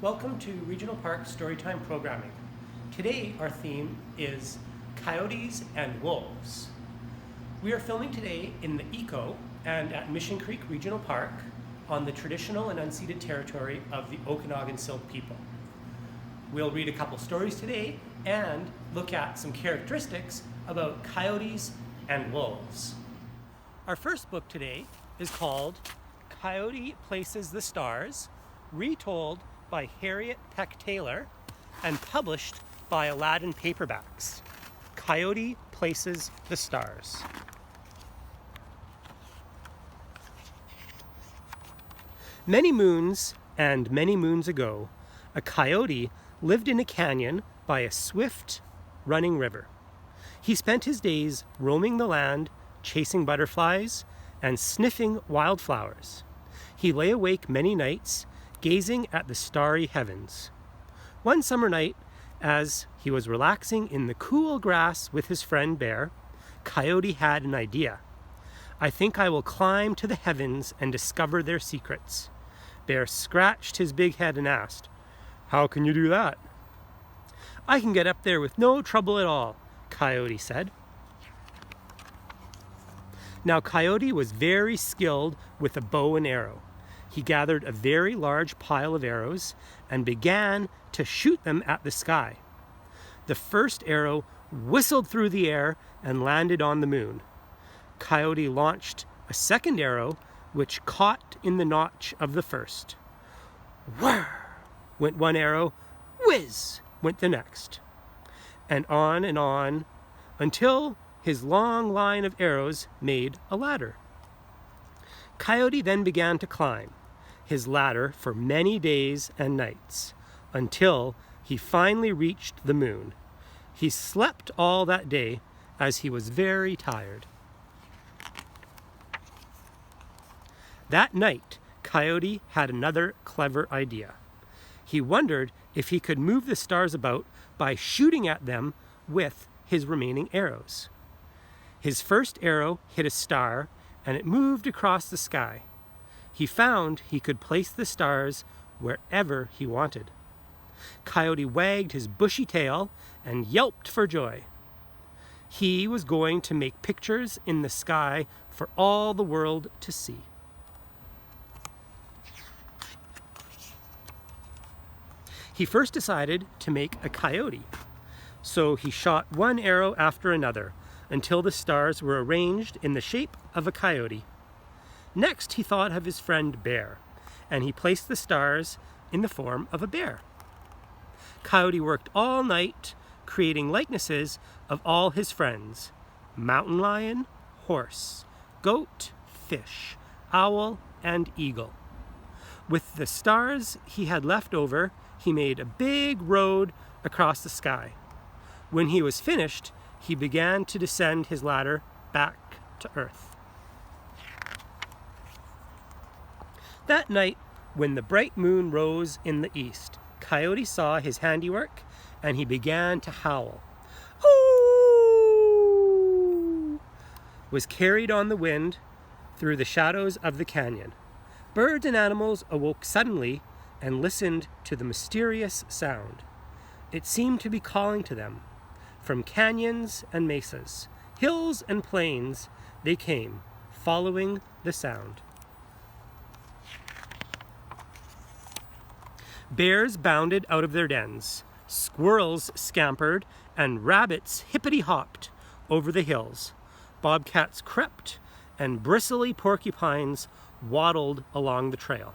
Welcome to Regional Park Storytime Programming. Today our theme is Coyotes and Wolves. We are filming today in the EECO and at Mission Creek Regional Park on the traditional and unceded territory of the Okanagan Silt people. We'll read a couple stories today and look at some characteristics about coyotes and wolves. Our first book today is called Coyote Places the Stars, retold by Harriet Peck Taylor and published by Aladdin Paperbacks. Coyote Places the Stars. Many moons and many moons ago, a coyote lived in a canyon by a swift running river. He spent his days roaming the land, chasing butterflies, and sniffing wildflowers. He lay awake many nights, gazing at the starry heavens. One summer night, as he was relaxing in the cool grass with his friend Bear, Coyote had an idea. "I think I will climb to the heavens and discover their secrets." Bear scratched his big head and asked, "How can you do that?" "I can get up there with no trouble at all," Coyote said. Now Coyote was very skilled with a bow and arrow. He gathered a very large pile of arrows and began to shoot them at the sky. The first arrow whistled through the air and landed on the moon. Coyote launched a second arrow, which caught in the notch of the first. Whirr went one arrow, whiz went the next, and on until his long line of arrows made a ladder. Coyote then began to climb his ladder for many days and nights, until he finally reached the moon. He slept all that day as he was very tired. That night, Coyote had another clever idea. He wondered if he could move the stars about by shooting at them with his remaining arrows. His first arrow hit a star and it moved across the sky. He found he could place the stars wherever he wanted. Coyote wagged his bushy tail and yelped for joy. He was going to make pictures in the sky for all the world to see. He first decided to make a coyote, so he shot one arrow after another until the stars were arranged in the shape of a coyote. Next, he thought of his friend Bear, and he placed the stars in the form of a bear. Coyote worked all night, creating likenesses of all his friends: mountain lion, horse, goat, fish, owl, and eagle. With the stars he had left over, he made a big road across the sky. When he was finished, he began to descend his ladder back to earth. That night, when the bright moon rose in the east, Coyote saw his handiwork and he began to howl. "Ooh!" was carried on the wind through the shadows of the canyon. Birds and animals awoke suddenly and listened to the mysterious sound. It seemed to be calling to them. From canyons and mesas, hills and plains, they came, following the sound. Bears bounded out of their dens, squirrels scampered, and rabbits hippity-hopped over the hills. Bobcats crept, and bristly porcupines waddled along the trail.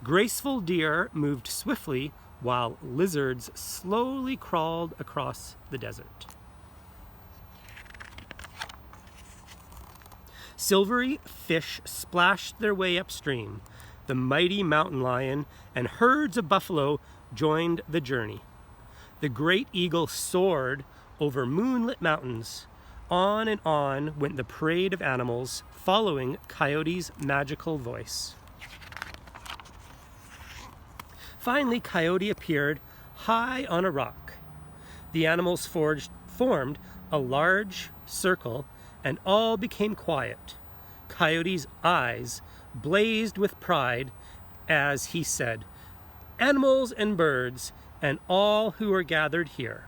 Graceful deer moved swiftly while lizards slowly crawled across the desert. Silvery fish splashed their way upstream. The mighty mountain lion and herds of buffalo joined the journey. The great eagle soared over moonlit mountains. On and on went the parade of animals, following Coyote's magical voice. Finally, Coyote appeared high on a rock. The animals formed a large circle and all became quiet. Coyote's eyes blazed with pride as he said, Animals and birds, and all who are gathered here,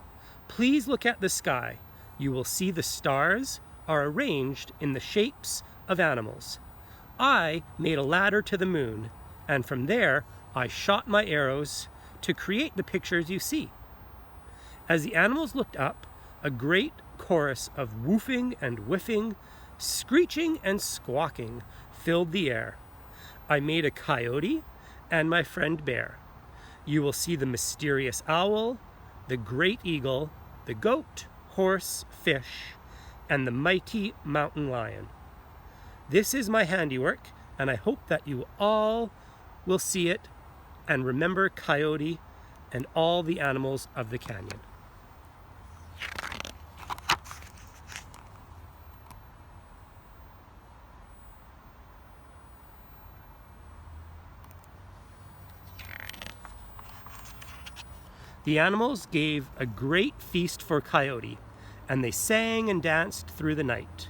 please look at the sky. You will see the stars are arranged in the shapes of animals. I made a ladder to the moon, and from there I shot my arrows to create the pictures you see. As the animals looked up, a great chorus of woofing and whiffing, screeching and squawking filled the air. I made a coyote and my friend bear. You will see the mysterious owl, the great eagle, the goat, horse, fish, and the mighty mountain lion. This is my handiwork, and I hope that you all will see it and remember Coyote and all the animals of the canyon. The animals gave a great feast for Coyote, and they sang and danced through the night.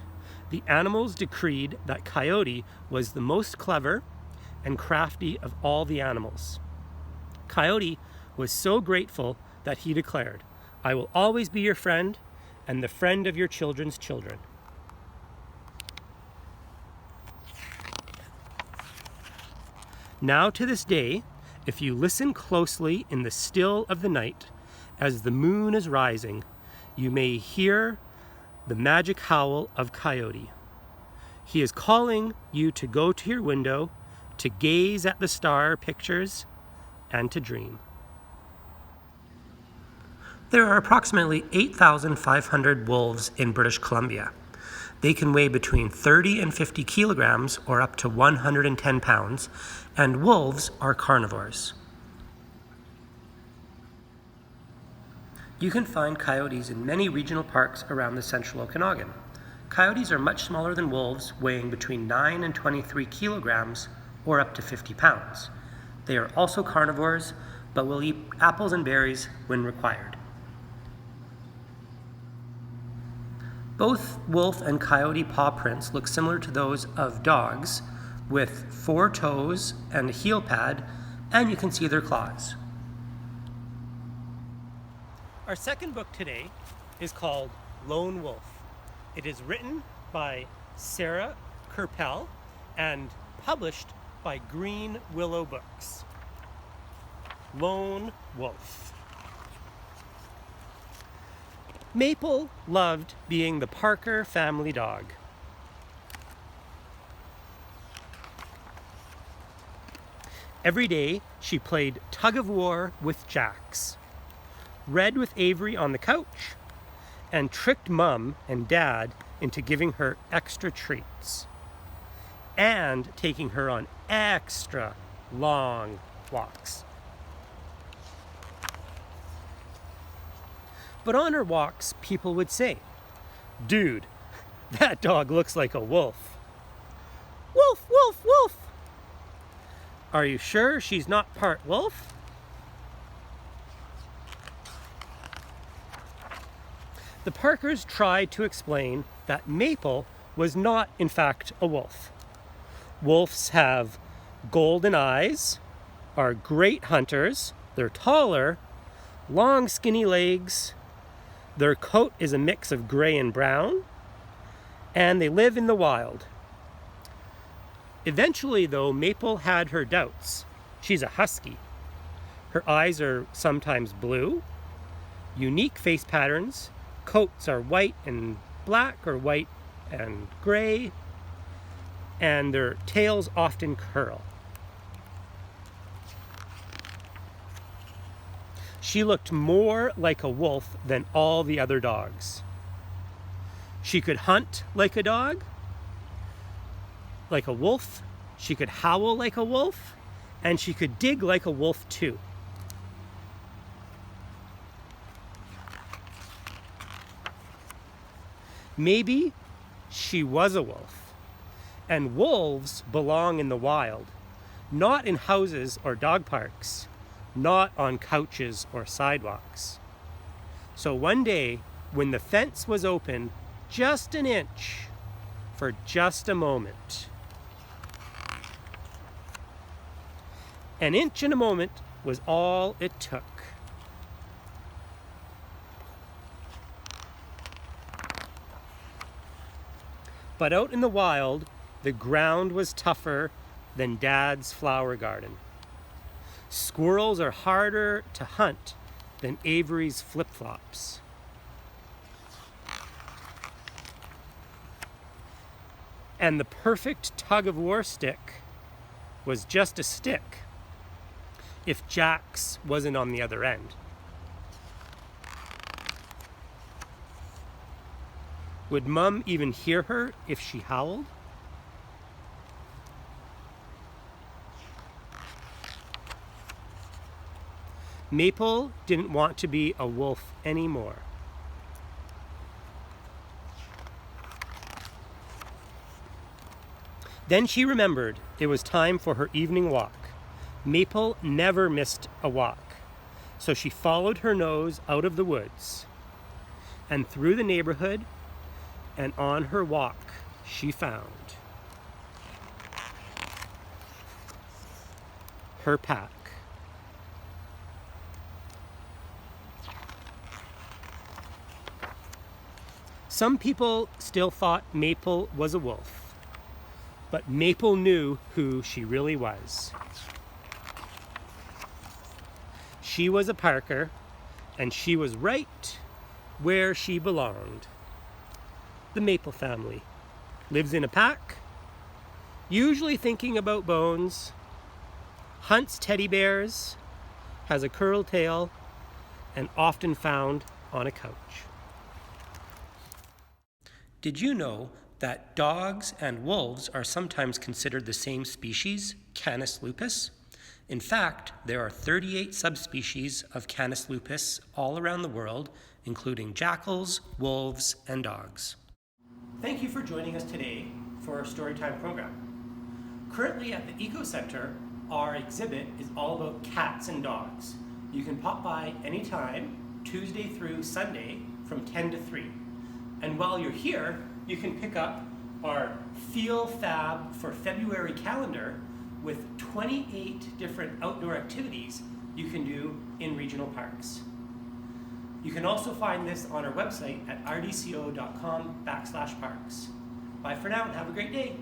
The animals decreed that Coyote was the most clever and crafty of all the animals. Coyote was so grateful that he declared, "I will always be your friend and the friend of your children's children." Now to this day, if you listen closely in the still of the night, as the moon is rising, you may hear the magic howl of Coyote. He is calling you to go to your window, to gaze at the star pictures, and to dream. There are approximately 8,500 wolves in British Columbia. They can weigh between 30 and 50 kilograms, or up to 110 pounds, and wolves are carnivores. You can find coyotes in many regional parks around the central Okanagan. Coyotes are much smaller than wolves, weighing between 9 and 23 kilograms, or up to 50 pounds. They are also carnivores, but will eat apples and berries when required. Both wolf and coyote paw prints look similar to those of dogs, with 4 toes and a heel pad, and you can see their claws. Our second book today is called Lone Wolf. It is written by Sarah Kerpel and published by Green Willow Books. Lone Wolf. Maple loved being the Parker family dog. Every day she played tug of war with Jax, read with Avery on the couch, and tricked Mum and Dad into giving her extra treats and taking her on extra long walks. But on her walks, people would say, "Dude, that dog looks like a wolf." "Wolf, wolf, wolf." "Are you sure she's not part wolf?" The Parkers tried to explain that Maple was not, in fact, a wolf. Wolves have golden eyes, are great hunters, they're taller, long skinny legs, their coat is a mix of gray and brown, and they live in the wild. Eventually, though, Maple had her doubts. She's a husky. Her eyes are sometimes blue, unique face patterns, coats are white and black or white and gray, and their tails often curl. She looked more like a wolf than all the other dogs. She could hunt like a dog, like a wolf. She could howl like a wolf, and she could dig like a wolf too. Maybe she was a wolf, and wolves belong in the wild, not in houses or dog parks, not on couches or sidewalks. So one day, when the fence was open just an inch for just a moment, an inch and a moment was all it took. But out in the wild, the ground was tougher than Dad's flower garden. Squirrels are harder to hunt than Avery's flip-flops. And the perfect tug-of-war stick was just a stick if Jax wasn't on the other end. Would Mum even hear her if she howled? Maple didn't want to be a wolf anymore. Then she remembered it was time for her evening walk. Maple never missed a walk, so she followed her nose out of the woods and through the neighborhood, and on her walk she found her pack. Some people still thought Maple was a wolf, but Maple knew who she really was. She was a Parker, and she was right where she belonged. The Maple family lives in a pack, usually thinking about bones, hunts teddy bears, has a curled tail, and often found on a couch. Did you know that dogs and wolves are sometimes considered the same species, Canis lupus? In fact, there are 38 subspecies of Canis lupus all around the world, including jackals, wolves, and dogs. Thank you for joining us today for our Storytime program. Currently at the EECO Center, our exhibit is all about cats and dogs. You can pop by anytime, Tuesday through Sunday, from 10 to 3. And while you're here, you can pick up our Feel Fab for February calendar with 28 different outdoor activities you can do in regional parks. You can also find this on our website at rdco.com/parks. Bye for now and have a great day.